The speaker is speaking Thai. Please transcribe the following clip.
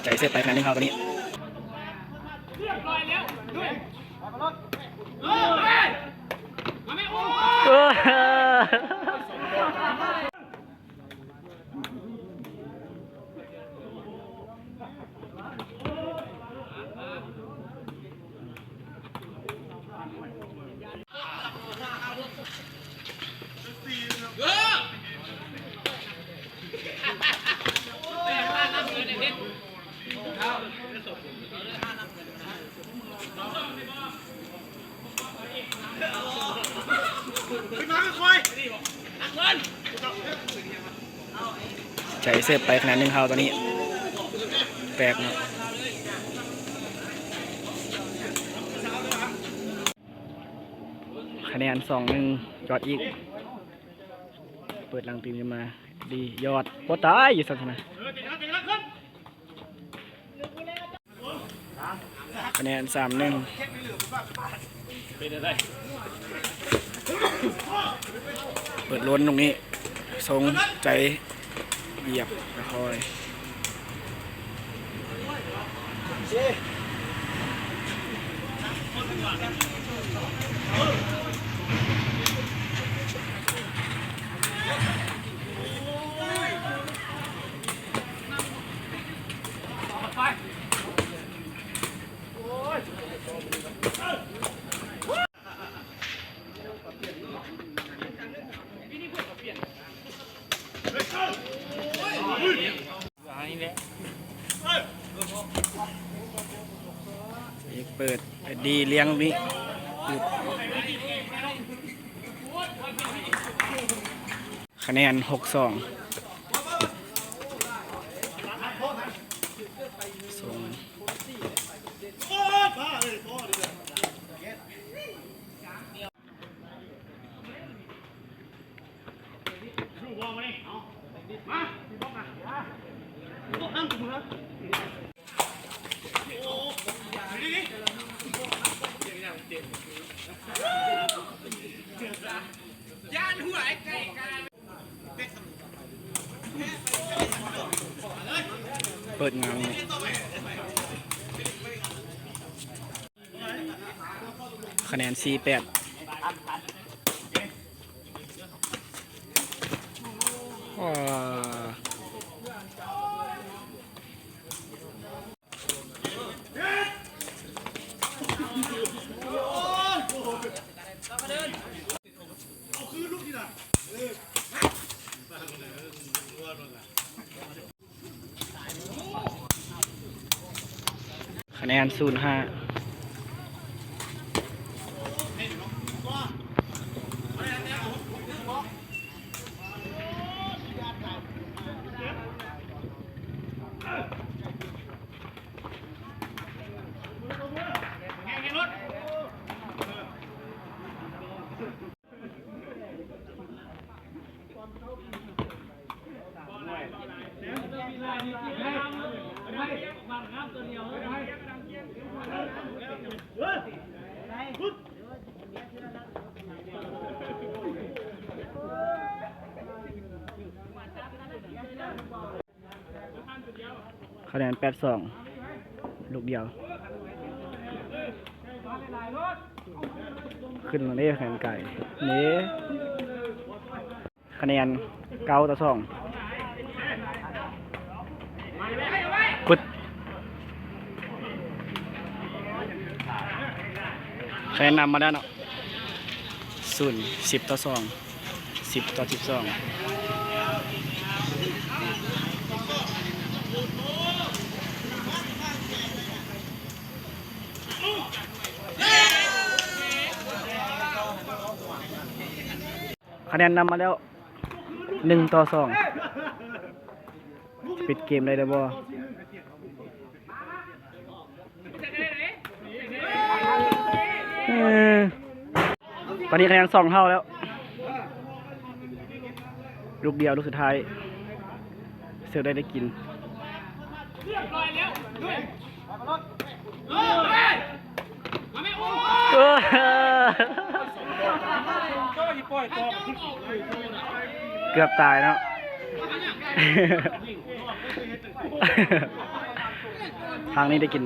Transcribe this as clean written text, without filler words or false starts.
ใจเสียไปขนาดนึงครับตอนนี้ใจเสียไปขนาดนึงครับตอนนี้แปลกเนาะคะแนน2-1จอดอีกเปิดหลังตีนมาดียอดโคตรตายอยู่สักนะคะแนน3-1เปิดล้นตรงนี้ทรงใจเหยียบแล้วคอยเปิดดีเลี้ยงนี้คะแนน6-2ส่งเปิดงานคะแนน4-8คะแนน0-5คะแนน8-2ลูกเดียวขึ้นมาได้คะแนนไก่นี้คะแนน9-2พุดคะแนนนำมาได้เนาะ10-2 10-12คะแนนนำมาแล้ว1-2ปิดเกมได้เลยบ่ตอนนี้คะแนน2 เท่าแล้วลูกเดียวลูกสุดท้ายเสือได้กินเกือบตายเนาะ ทางนี้ได้กิน